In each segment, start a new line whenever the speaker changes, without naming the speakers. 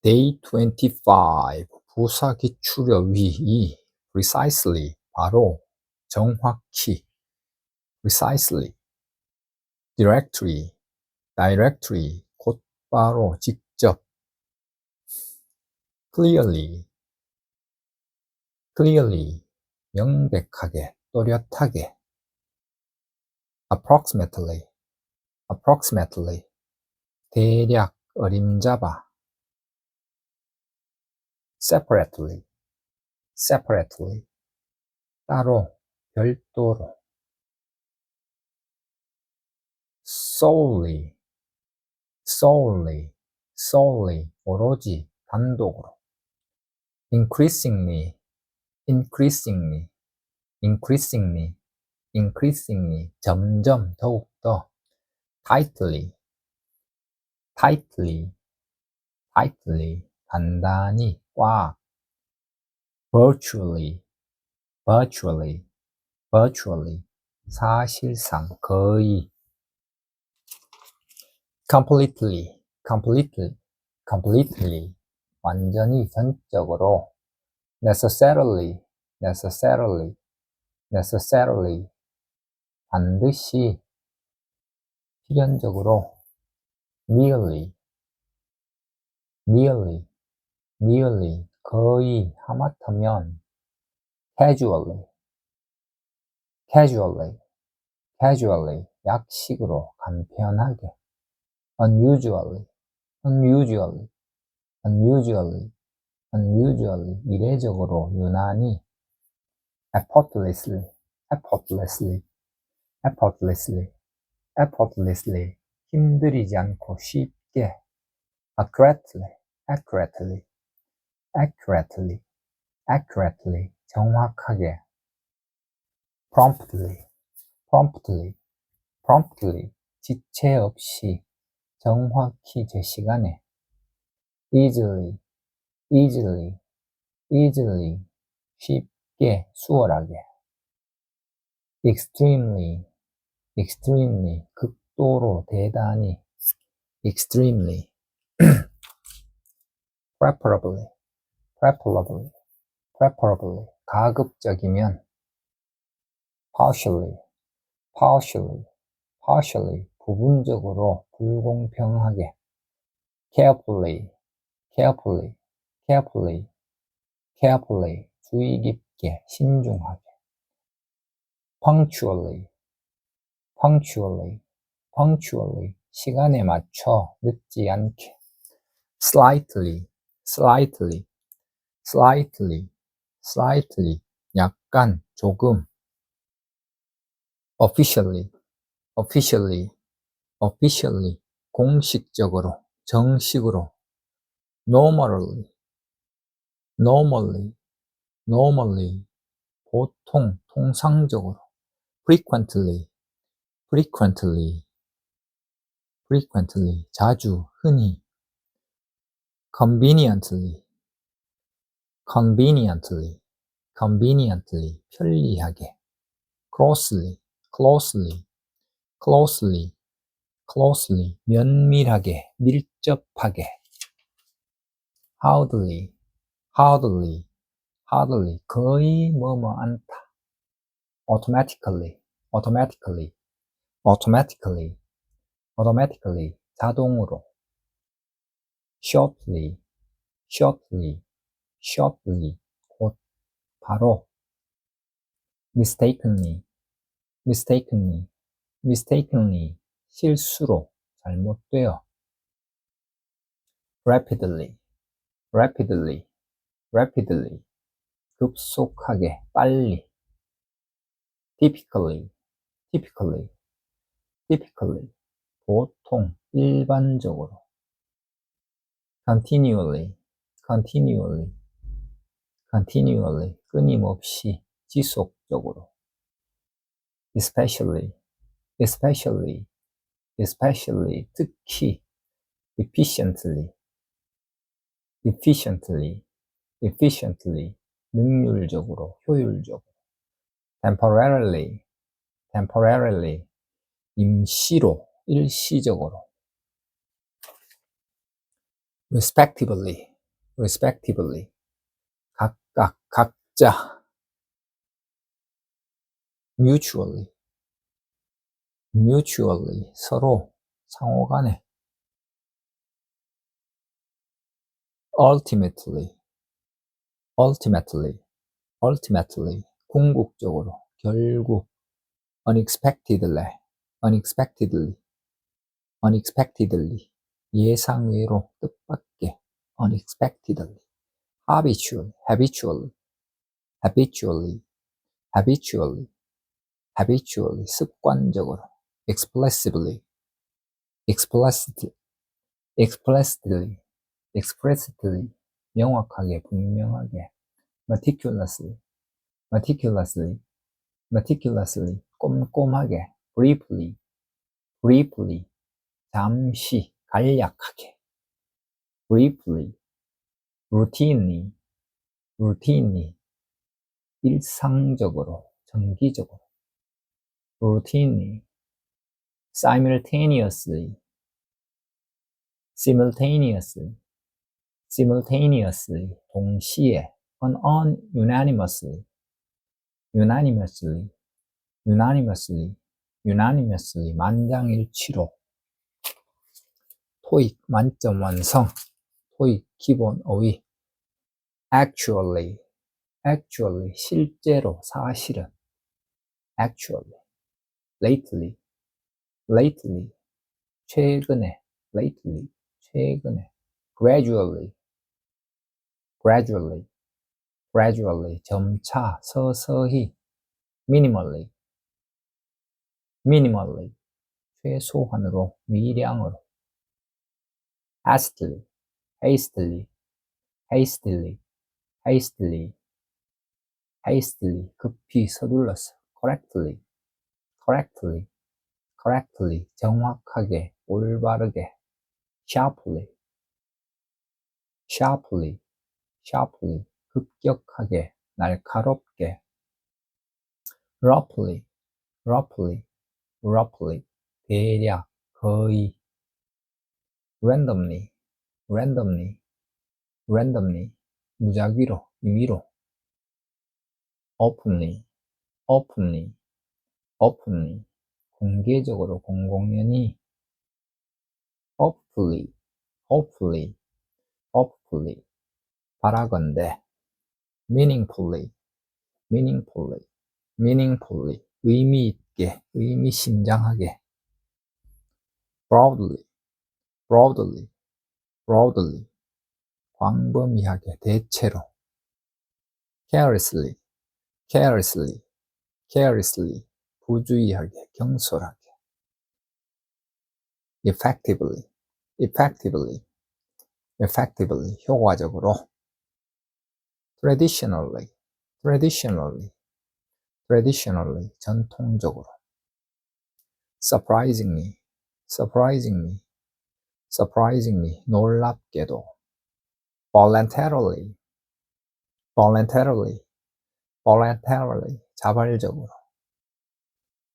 Day 25 부사기출여 위 precisely 바로 정확히 precisely directly 곧바로 직접 clearly 명백하게 또렷하게 approximately 대략 어림잡아 separately 따로 별도로 solely 오로지 단독으로 increasingly 점점 더욱더 tightly 단단히 꽉 virtually 사실상 거의 completely 완전히 전적으로 necessarily 반드시 필연적으로 nearly 거의 하마터면 casually 약식으로 간편하게 unusually 이례적으로 유난히 effortlessly 힘들이지 않고 쉽게 accurately 정확하게 promptly 지체 없이 정확히 제 시간에 easily 쉽게 수월하게 extremely 극도로 대단히 extremely preferably 가급적이면 partially 부분적으로 불공평하게 carefully 주의 깊게 신중하게 punctually 시간에 맞춰 늦지 않게 slightly 약간 조금 officially 공식적으로 정식으로 normally 보통 통상적으로 frequently 자주 흔히 conveniently 편리하게 closely 면밀하게 밀접하게 hardly 거의 뭐뭐 않다 automatically 자동으로 shortly 곧 바로 mistakenly 실수로 잘못되어 rapidly 급속하게 빨리 typically 보통 일반적으로 continually 끊임없이 지속적으로 especially 특히 efficiently 능률적으로 효율적으로 temporarily 임시로 일시적으로 respectively respectively, 각각, 각자, mutually, mutually, 서로, 상호간에, ultimately, ultimately, ultimately, 궁극적으로, 결국, unexpectedly, unexpectedly, unexpectedly, 예상외로, 뜻밖의, unexpectedly, habitually, habitually, habitually, habitually, habitually, 습관적으로, explicitly, explicitly, explicitly, explicitly, 명확하게, 분명하게, meticulously, meticulously, meticulously, 꼼꼼하게, briefly, briefly, 잠시, 간략하게, briefly, routinely, routinely, 일상적으로, 정기적으로, routinely, simultaneously, simultaneously, simultaneously, 동시에, unanimously, unanimously, unanimously, unanimously, 만장일치로, 토익 만점 완성, 토익 기본 어휘, actually, actually, 실제로, 사실은, actually, lately, lately, 최근에, lately, 최근에, gradually, gradually, gradually, 점차, 서서히, minimally, minimally, 최소한으로, 미량으로, hastily, hastily, hastily, hastily, hastily, 급히 서둘러서, correctly, correctly, correctly, 정확하게, 올바르게, sharply, sharply, sharply, 급격하게, 날카롭게, roughly, roughly, roughly, 대략, 거의, randomly, randomly, randomly, 무작위로, 임의로, openly, openly, openly, 공개적으로, 공공연히, hopefully, hopefully, hopefully, 바라건대, meaningfully, meaningfully, meaningfully, 의미 있게, 의미심장하게, broadly, broadly, broadly, 광범위하게, 대체로, carelessly, carelessly, carelessly, 부주의하게, 경솔하게, effectively, effectively, effectively, 효과적으로, traditionally, traditionally, traditionally, 전통적으로, surprisingly, surprisingly, surprisingly, 놀랍게도, voluntarily, voluntarily, voluntarily, 자발적으로,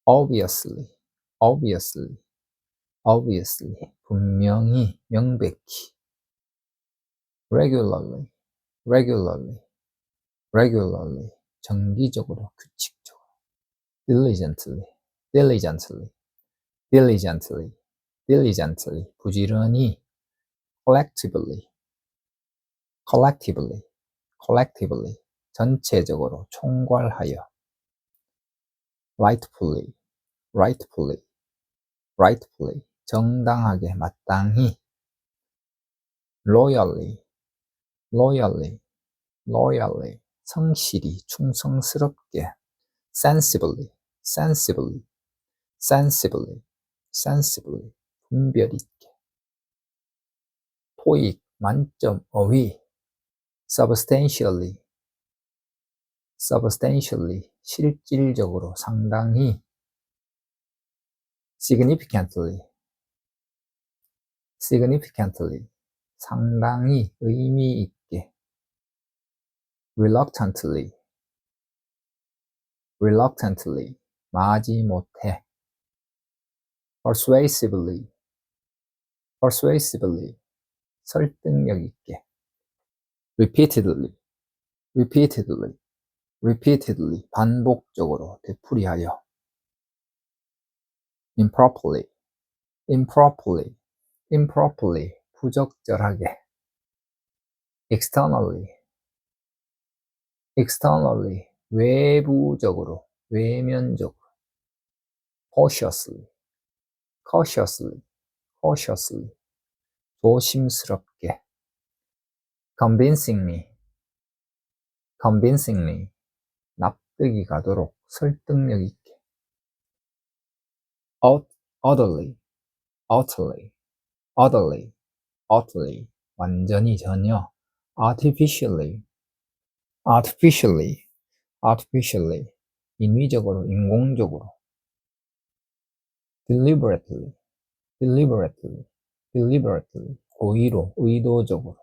obviously, obviously, obviously, 분명히, 명백히, regularly, regularly, regularly, 정기적으로, 규칙적으로, diligently, diligently, diligently, diligently, 부지런히, collectively, collectively, collectively, 전체적으로, 총괄하여, rightfully, rightfully, rightfully, 정당하게, 마땅히, loyally, loyally, loyally, 성실히, 충성스럽게, sensibly, sensibly, sensibly, sensibly, 분별 있게, 토익, 만점, 어휘, substantially, substantially, 실질적으로, 상당히, significantly, significantly, 상당히, 의미 있게, reluctantly, reluctantly, 마지못해, persuasively, persuasively, 설득력 있게, repeatedly, repeatedly, repeatedly, 반복적으로, 되풀이하여. improperly, improperly, improperly, 부적절하게. externally, externally, 외부적으로, 외면적으로. cautiously, cautiously, cautiously, 조심스럽게. convincingly, convincingly, 납득이 가도록, 설득력 있게. utterly, utterly, utterly, utterly, 완전히 전혀. artificially, artificially, artificially, 인위적으로, 인공적으로. deliberately, deliberately, deliberately, 고의로, 의도적으로.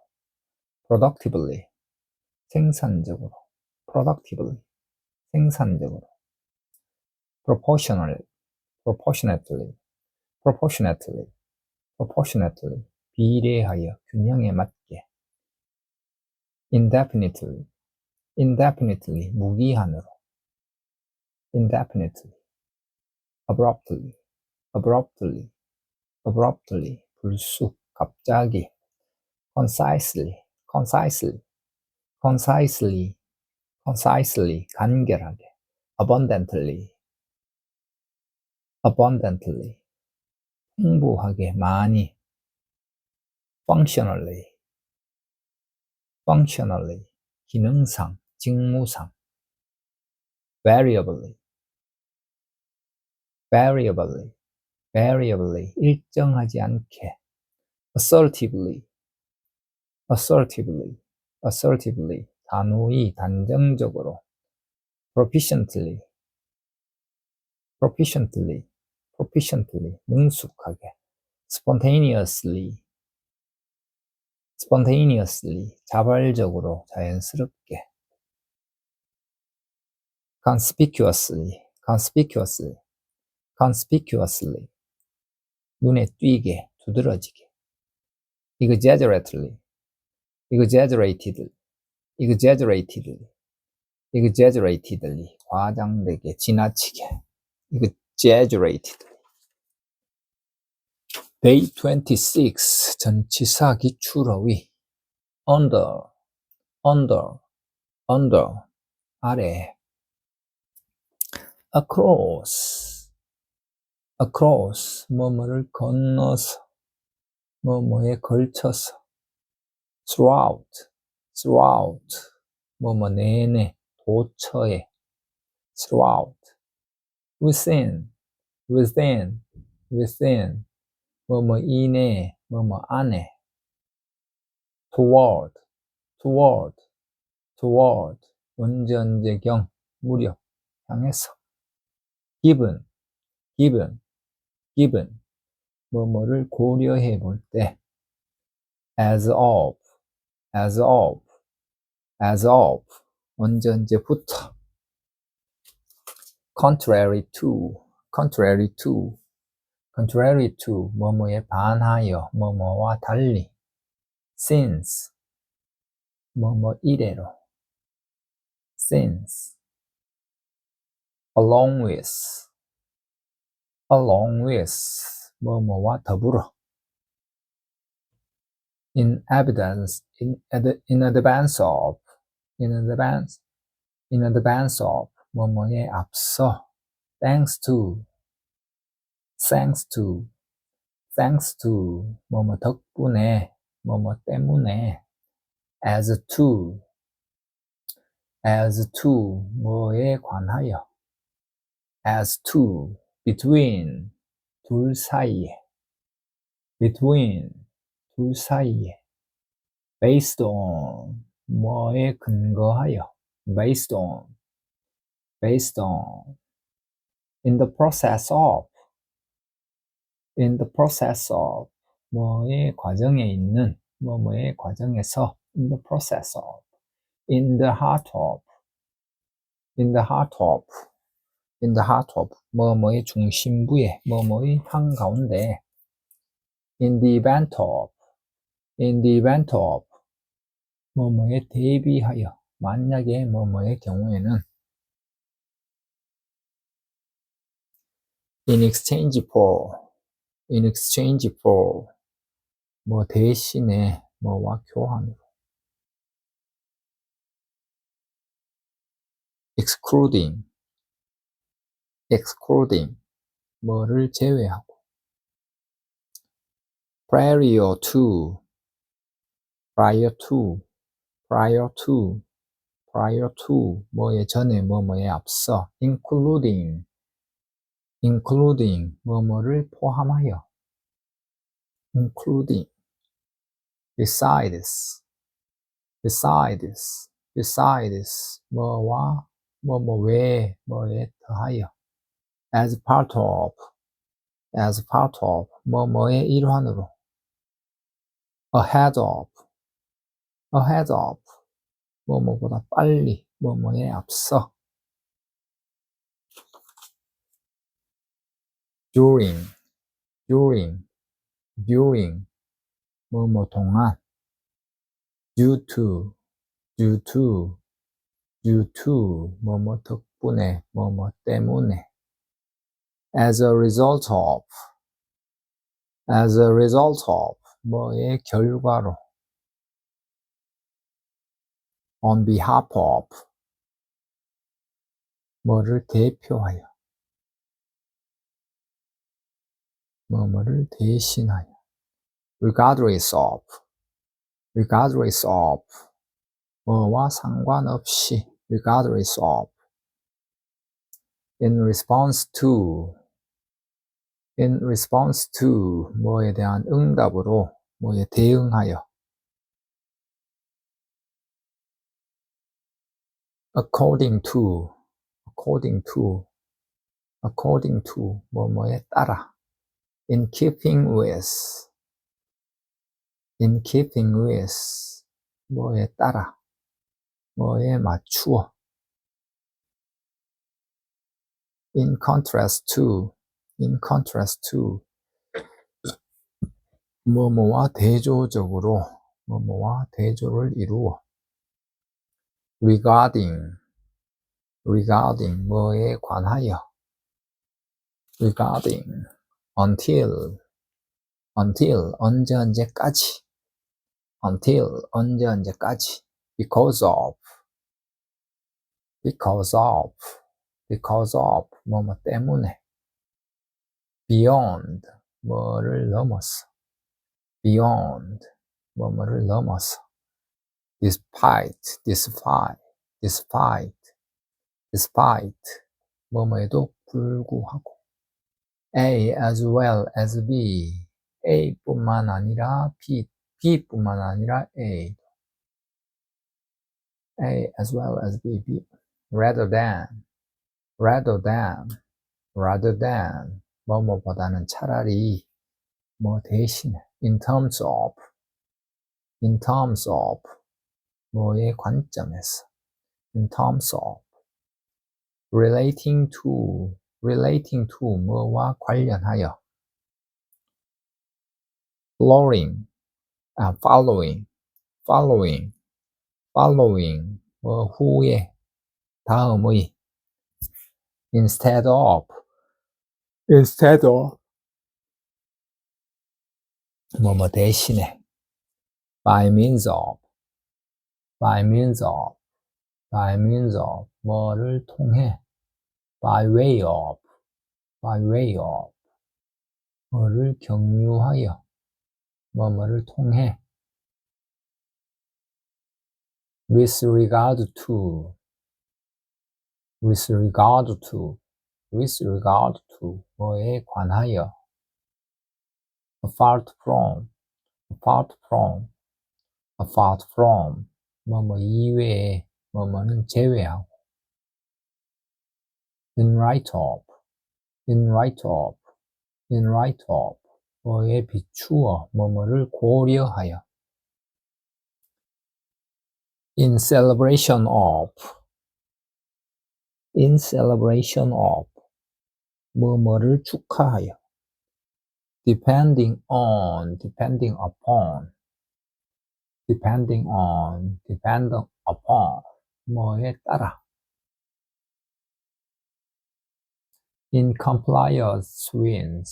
productively, 생산적으로. productively, 생산적으로. proportionally, proportionately, proportionately, proportionately, 비례하여, 균형에 맞게. indefinitely, indefinitely, 무기한으로. indefinitely, abruptly, abruptly, abruptly, 불쑥, 갑자기. concisely, concisely, concisely, concisely, 간결하게. abundantly, abundantly, 풍부하게, 많이. functionally, functionally, 기능상, 직무상. variably, variably, variably, 일정하지 않게. assertively, assertively, assertively, 단호히, 단정적으로. proficiently, proficiently, proficiently, 능숙하게. spontaneously, spontaneously, 자발적으로, 자연스럽게. conspicuously, conspicuously, conspicuously, 눈에 띄게, 두드러지게. exaggeratedly, exaggeratedly, exaggeratedly, exaggeratedly, 과장되게, 지나치게. exaggeratedly. Day 26, 전치사 기출어휘. under, under, under, 아래. across, across, 뭐뭐를 건너서, 뭐뭐에 걸쳐서. throughout, throughout, 뭐뭐 내내, 도처에. throughout. within, within, within, 뭐뭐 이내, 뭐뭐 안에. toward, toward, toward, 언제경, 무렵, 향해서. given, given, given, 뭐뭐를 고려해 볼 때. as of, as of, as of, 언제부터. contrary to, contrary to, contrary to, 뭐뭐에 반하여, 뭐뭐와 달리. since, 뭐뭐 이래로. since. along with, along with, 뭐뭐와 더불어. in evidence, in advance of, in advance, in advance of, 뭐뭐에 앞서. thanks to, thanks to, thanks to, 뭐뭐 덕분에, 뭐뭐 때문에. as to, as to, 뭐에 관하여. as to, between, 둘 사이에. between, 둘 사이에. based on, 뭐에 근거하여. based on, based on. in the process of, in the process of, 뭐의 과정에 있는, 뭐뭐의 과정에서. in the process of, in the heart of, in the heart of, in the heart of, 뭐뭐의 중심부에, 뭐뭐의 한가운데. in the event of, in the event of, 뭐뭐에 대비하여 만약에 뭐뭐의 경우에는 in exchange for 뭐 대신에 뭐와 교환으로 excluding 뭐를 제외하고 prior to 뭐에 전에 뭐뭐에 앞서 including 뭐뭐를 포함하여 including besides 뭐와 뭐뭐 외에 뭐에 더하여 as part of 뭐뭐의 일환으로 ahead of 뭐뭐보다 빨리 뭐뭐에 앞서 during 뭐뭐 동안 due to 뭐뭐 덕분에 뭐뭐 때문에 as a result of 뭐의 결과로 on behalf of 뭐를 대표하여 뭐뭐를 대신하여 regardless of 뭐와 상관없이 regardless of in response to 뭐에 대한 응답으로 뭐에 대응하여 according to 뭐뭐에 따라 in keeping with 뭐에 따라 뭐에 맞추어 in contrast to 뭐뭐와 대조적으로 뭐뭐와 대조를 이루어 regarding 뭐에 관하여 regarding until 언제까지 because of 뭐뭐 때문에 beyond 뭐를 넘어서 뭐뭐를 넘어서 despite 뭐뭐에도 불구하고 A as well as B A뿐만 아니라 B뿐만 아니라 A as well as B rather than 뭐뭐보다는 차라리 뭐 대신에 in terms of 뭐의 관점에서 in terms of relating to 뭐와 관련하여 following 뭐 후에 다음의 instead of 뭐뭐 대신에 by means of 뭐를 통해 by way of 뭐를 경유하여 뭐뭐를 통해 with regard to 뭐에 관하여 apart from 뭐뭐 이외에 뭐뭐는 제외하고 in light of 뭐에 비추어 뭐뭐를 고려하여 in celebration of 뭐뭐를 축하하여 depending upon depending on, depend upon, 뭐에 따라. In compliance with,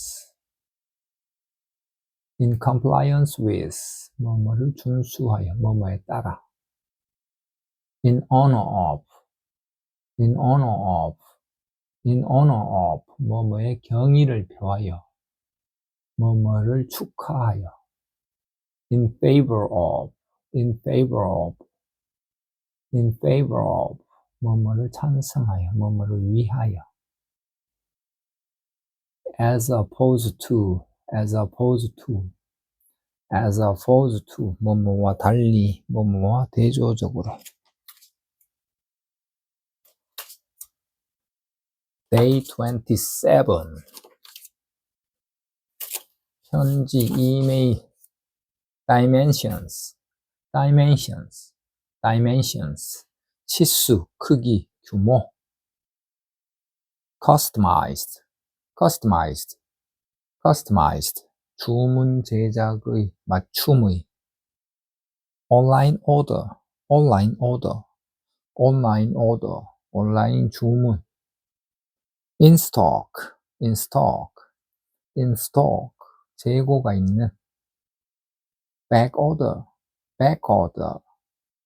in compliance with, 뭐뭐를 준수하여, 뭐뭐에 따라. In honor of, in honor of, in honor of, 뭐뭐의 경의를 표하여, 뭐뭐를 축하하여. In favor of, in favor of, in favor of, 뭐뭐를 찬성하여, 뭐뭐를 위하여. As opposed to, as opposed to, as opposed to, 뭐뭐와 달리, 뭐뭐와 대조적으로. Day 27. 현지 이메일 dimensions, dimensions, dimensions. 치수, 크기, 규모. customized, customized, customized. 주문 제작의, 맞춤의. online order, online order, online order. 온라인 주문. in stock, in stock, in stock. 재고가 있는. back order, back order,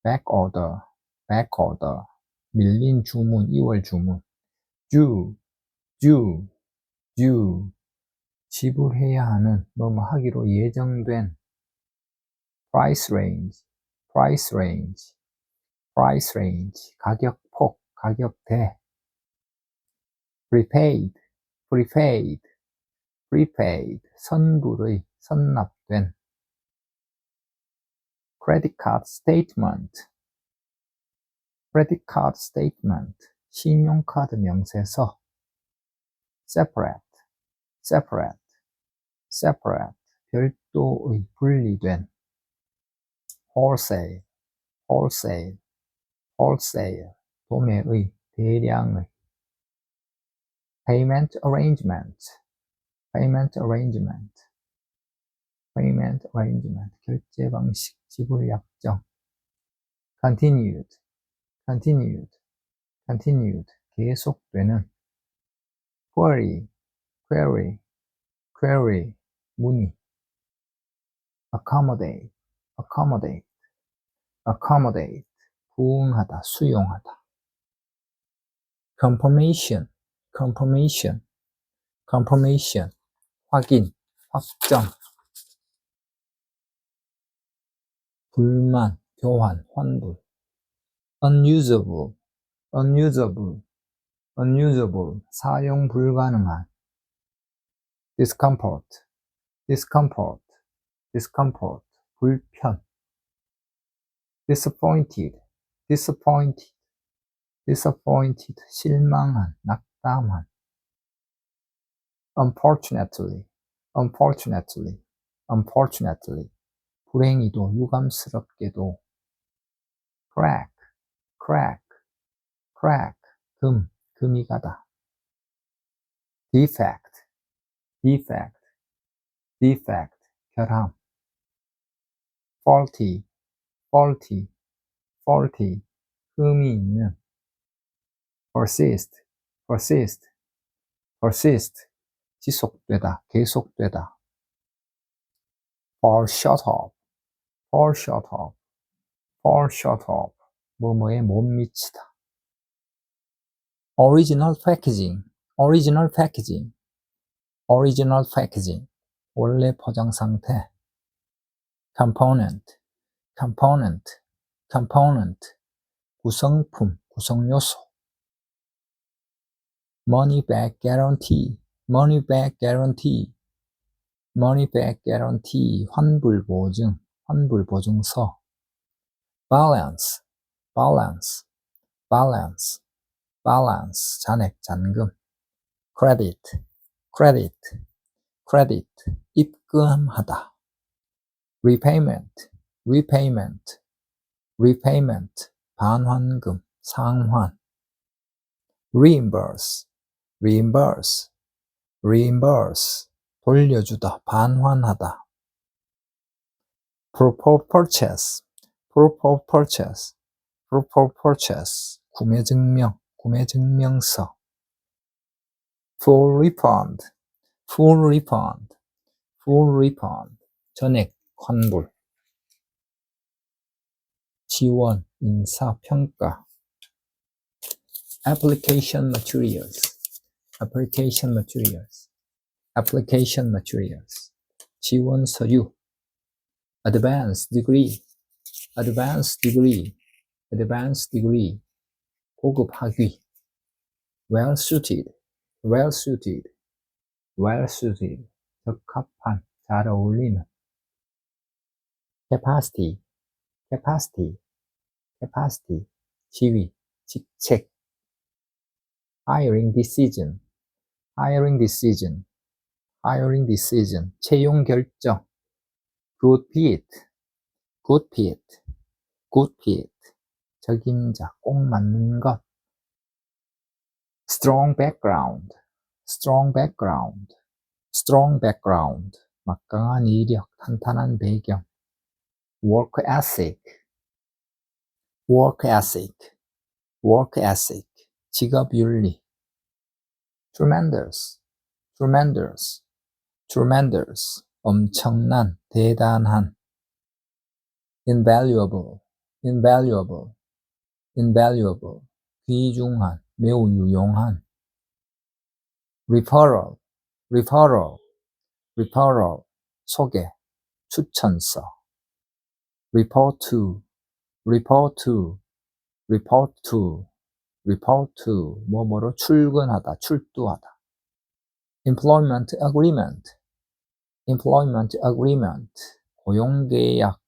back order, back order. 밀린 주문, 2월 주문. due, due, due. 지불해야 하는, 뭐뭐 하기로 예정된. price range, price range, price range. 가격폭, 가격대. prepaid, prepaid, prepaid. 선불의, 선납된. credit card statement, credit card statement. 신용카드 명세서. separate, separate, separate. 별도의, 분리된. wholesale, wholesale, wholesale. 도매의, 대량의. payment arrangement, payment arrangement, payment arrangement. 결제 방식, 지불 약정. continued, continued, continued. 계속되는. query, query, query. 문의. accommodate, accommodate, accommodate. 부응하다, 수용하다. confirmation, confirmation, confirmation. 확인, 확정. 불만, 교환, 환불. unusable, unusable, unusable. 사용 불가능한. discomfort, discomfort, discomfort. 불편. disappointed, disappointed, disappointed. 실망한, 낙담한. unfortunately, unfortunately, unfortunately. 불행히도, 유감스럽게도. crack, crack, crack. 금, 금이 가다. defect, defect, defect. 결함. faulty, faulty, faulty. 흠이 있는. persist, persist, persist. 지속되다, 계속되다. fall short of, fall short of, fall short of. 뭐뭐에 못 미치다. original packaging, original packaging, original packaging. 원래 포장 상태. component, component, component. 구성품, 구성요소. money back guarantee, money back guarantee, money back guarantee. 환불 보증, 환불 보증서. balance, balance, balance, balance. 잔액, 잔금. credit, credit, credit. 입금하다. repayment, repayment, repayment. 반환금, 상환. reimburse, reimburse, reimburse. 돌려주다, 반환하다. propose purchase, proof of purchase, proof of purchase, 구매 증명, 구매 증명서. full refund, full refund, full refund, 전액 환불. 지원, 인사, 평가. application materials, application materials, application materials. 지원 서류. advanced degree, advanced degree, advanced degree. 고급 학위. well suited, well suited, well suited. 적합한, 잘 어울리는. capacity, capacity, capacity. 지위, 직책. hiring decision, hiring decision, hiring decision. 채용 결정. good fit, good fit, good fit. 적임자, 꼭 맞는 것. strong background, strong background, strong background. 막강한 이력, 탄탄한 배경. work ethic, work ethic, work ethic. 직업 윤리. tremendous, tremendous, tremendous. 엄청난, 대단한. invaluable, invaluable, invaluable. 귀중한, 매우 유용한. referral, referral, referral. 소개, 추천서. report to, report to, report to, report to. 뭐뭐로 출근하다, 출두하다. employment agreement, employment agreement. 고용계약,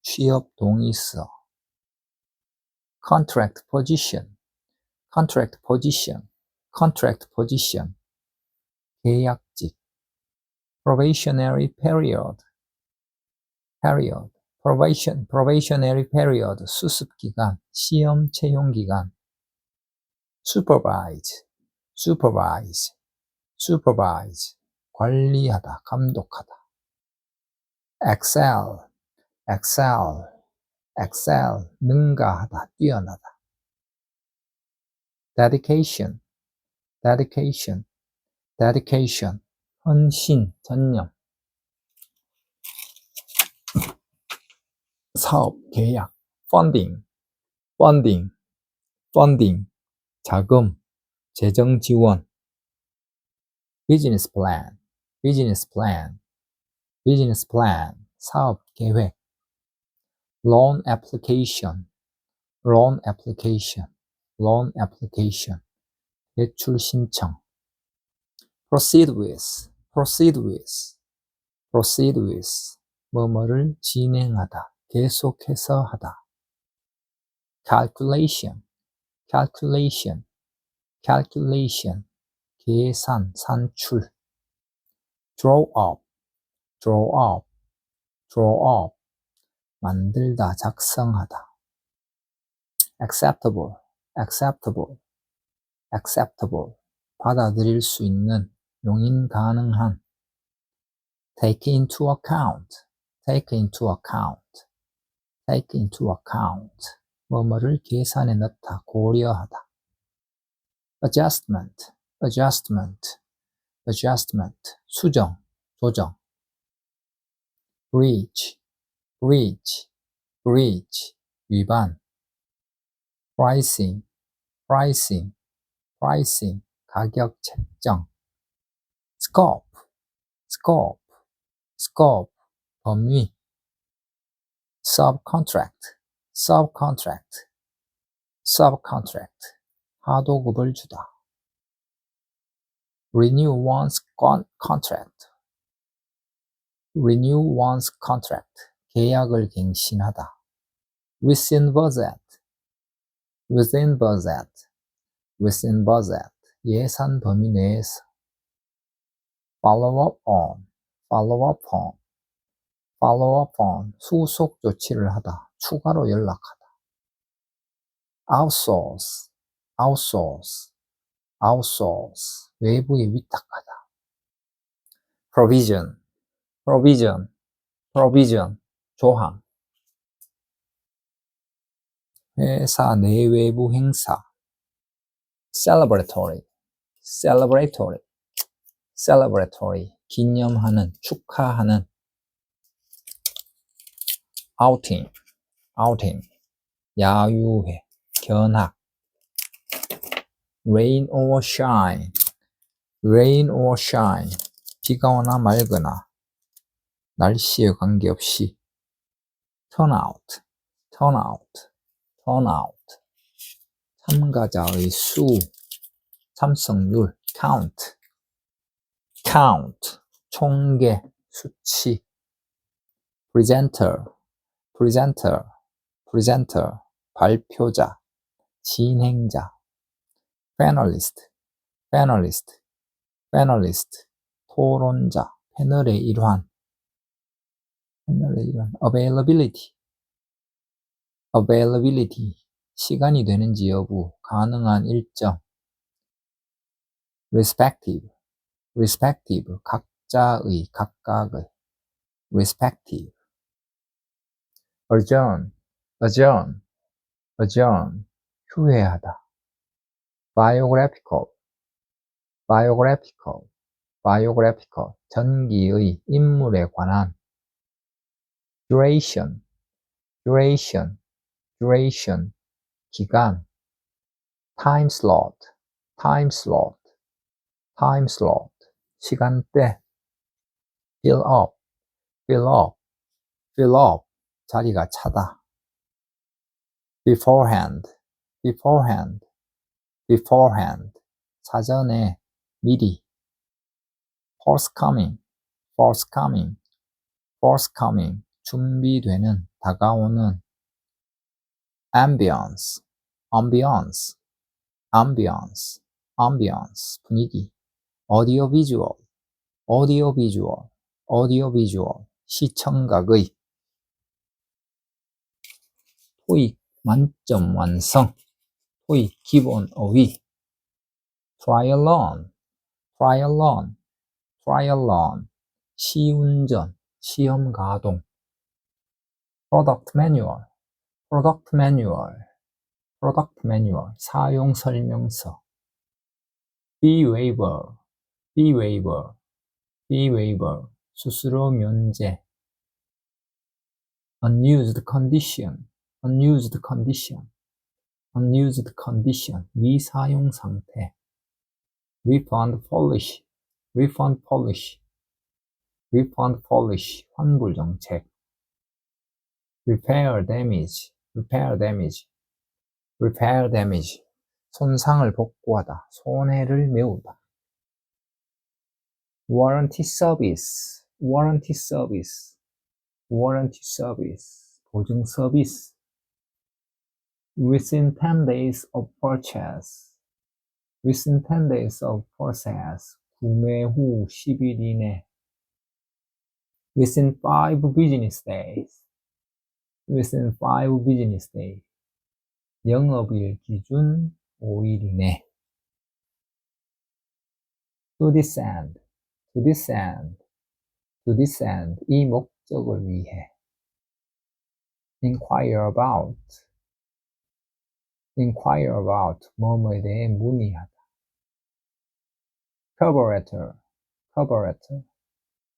취업 동의서. contract position, contract position, contract position. 계약직. probationary period, period. probationary period. 수습기간, 시험 채용기간. supervise, supervise, supervise. 관리하다, 감독하다. excel, excel, excel. 능가하다, 뛰어나다. dedication, dedication, dedication. 헌신, 전념. 사업, 계약. funding, funding, funding. 자금, 재정 지원. business plan, business plan, business plan. 사업 계획. loan application, loan application, loan application. 대출 신청. proceed with, proceed with, proceed with. 뭐뭐를 진행하다, 계속해서 하다. calculation, calculation, calculation. 계산, 산출. draw up, draw up, draw up. 만들다, 작성하다. acceptable, acceptable, acceptable. 받아들일 수 있는, 용인 가능한. take into account, take into account, take into account. 뭐뭐를 계산에 넣다, 고려하다. adjustment, adjustment, adjustment. 수정, 조정. breach, breach, breach. 위반. pricing, pricing, pricing. 가격 책정. scope, scope, scope. 범위. subcontract, subcontract, subcontract. 하도급을 주다. renew one's contract, renew one's contract. 계약을 갱신하다. within budget, within budget, within budget. 예산 범위 내에서. follow up on, follow up on, follow up on. 후속 조치를 하다, 추가로 연락하다. outsource, outsource, outsource. 외부에 위탁하다. provision, provision, provision. 조항. 회사 내외부 행사. celebratory, celebratory, celebratory. 기념하는, 축하하는. outing, outing. 야유회, 견학. rain or shine, rain or shine. 비가 오나 맑으나. 날씨에 관계없이. turnout, turnout, turnout. 참가자의 수, 참석률. count, count. 총계, 수치. presenter, presenter, presenter. 발표자, 진행자. panelist, panelist, panelist. 토론자, 패널의 일환. 패널의 일환. availability, availability. 시간이 되는지 여부, 가능한 일정. respective, respective. 각자의, 각각의. respective. adjourn, adjourn, adjourn. 휴회하다. biographical, biographical, biographical. 전기의, 인물에 관한. duration, duration, duration. 기간. time slot, time slot, time slot. 시간대. fill up, fill up, fill up. 자리가 차다. beforehand, beforehand, beforehand. 사전에, 미리. forthcoming, forthcoming, forthcoming. 준비되는, 다가오는. ambience, ambience, ambience, ambience. 분위기. audiovisual, audiovisual, audiovisual. 시청각의. 토익 만점 완성. 토익 기본 어휘. triathlon, triathlon, triathlon. 시운전, 시험 가동. product manual, product manual, product manual. 사용 설명서. fee waiver, fee waiver, fee waiver. 수수료 면제. unused condition, unused condition, unused condition. 미사용 상태. refund policy, refund policy, refund policy. 환불 정책. repair damage, repair damage, repair damage. 손상을 복구하다, 손해를 메우다. warranty service, warranty service, warranty service. 보증 서비스. within 10 days of purchase, within 10 days of purchase. 구매 후 10일 이내. within 5 business days, within 5 business days. 영업일 기준 5일 이내. to descend, to descend, to descend. 이 목적을 위해. inquire about, inquire about. 뭐뭐에 대해 문의하다. carburetor, carburetor,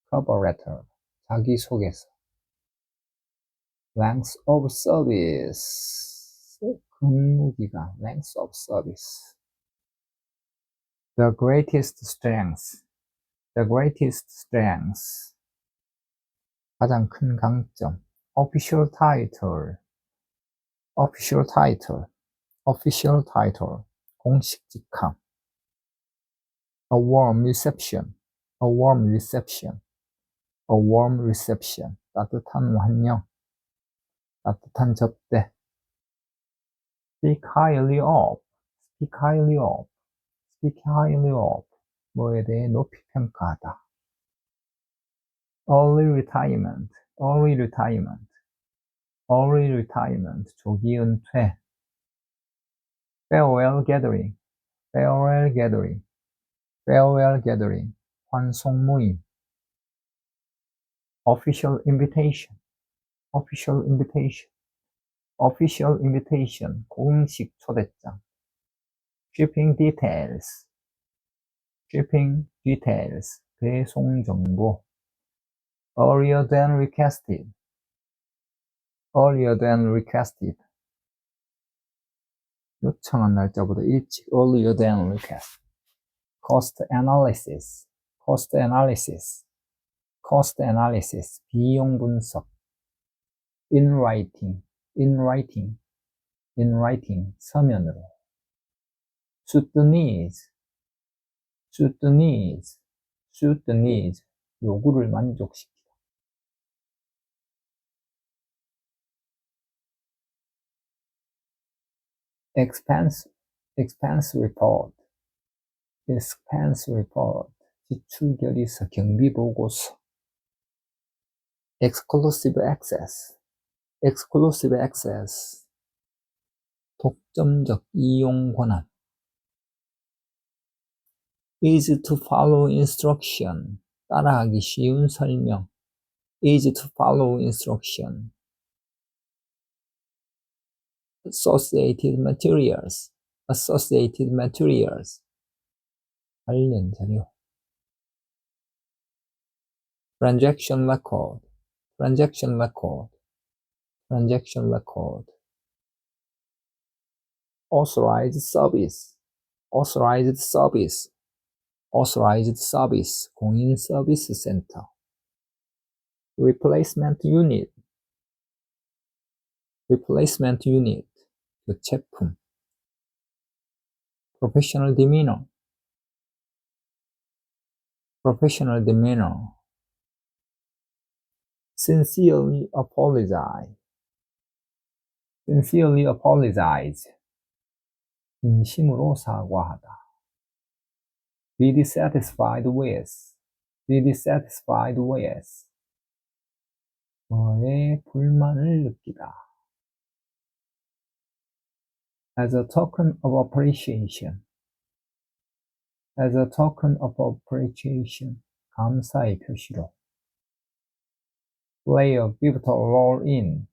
carburetor. 자기소개서. length of service. 근무기간. length of service. the greatest strength, the greatest strength. 가장 큰 강점. official title, official title, official title. 공식 직함. a warm reception, a warm reception, a warm reception. 따뜻한 환영, 따뜻한 접대. speak highly of, speak highly of, speak highly of. 뭐에 대해 높이 평가하다. early retirement, early retirement, early retirement. 조기 은퇴. farewell gathering, farewell gathering, farewell gathering. 환송 모임. official invitation, official invitation, official invitation, 공식 초대장. shipping details, 배송 정보. earlier than requested, 요청한 날짜보다 일찍, earlier than request. cost analysis, 비용 분석. in writing, 서면으로. suit the needs, 요구를 만족시키다. expense report, 지출 결의서, 경비 보고서. exclusive access, 독점적 이용 권한. easy to follow instruction, 따라하기 쉬운 설명. easy to follow instruction. associated materials, 관련 자료. transaction record, authorized service, 공인 서비스 센터. replacement unit, 교체품. professional demeanor, sincerely apologize, 진심으로 사과하다. be dissatisfied with, 뭐에 불만을 느끼다. as a token of appreciation, 감사의 표시로. play a pivotal role in,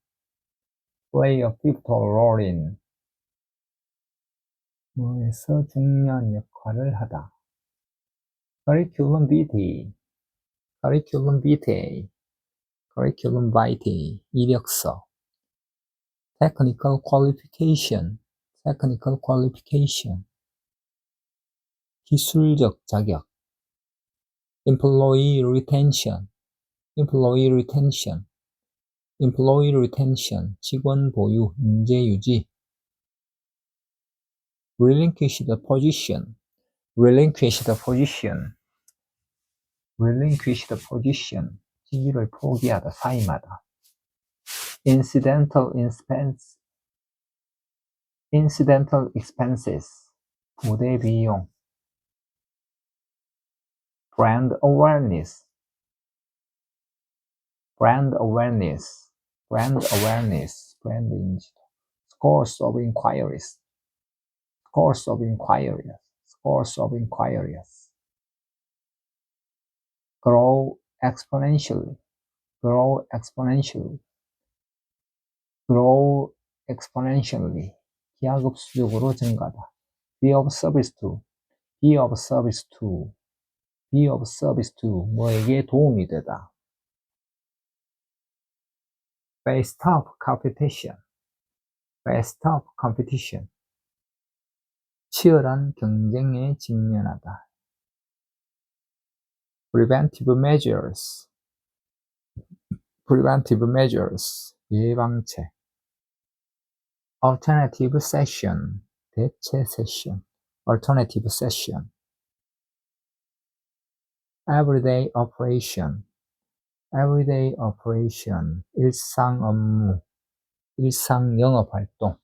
뭐에서 중요한 역할을 하다. curriculum vitae, 이력서. technical qualification, 기술적 자격. employee retention, 직원 보유, 인재 유지. relinquish the position, 직위를 포기하다, 사임하다. incidental expenses, 부대 비용. brand awareness, 브랜드 인지. scores of inquiries, grow exponentially, 기하급수적으로 증가하다. be of service to, 뭐에게 도움이 되다. face tough competition, 치열한 경쟁에 직면하다. preventive measures, 예방책. alternative session, 대체 세션. everyday operation, 일상 업무, 일상 영업 활동.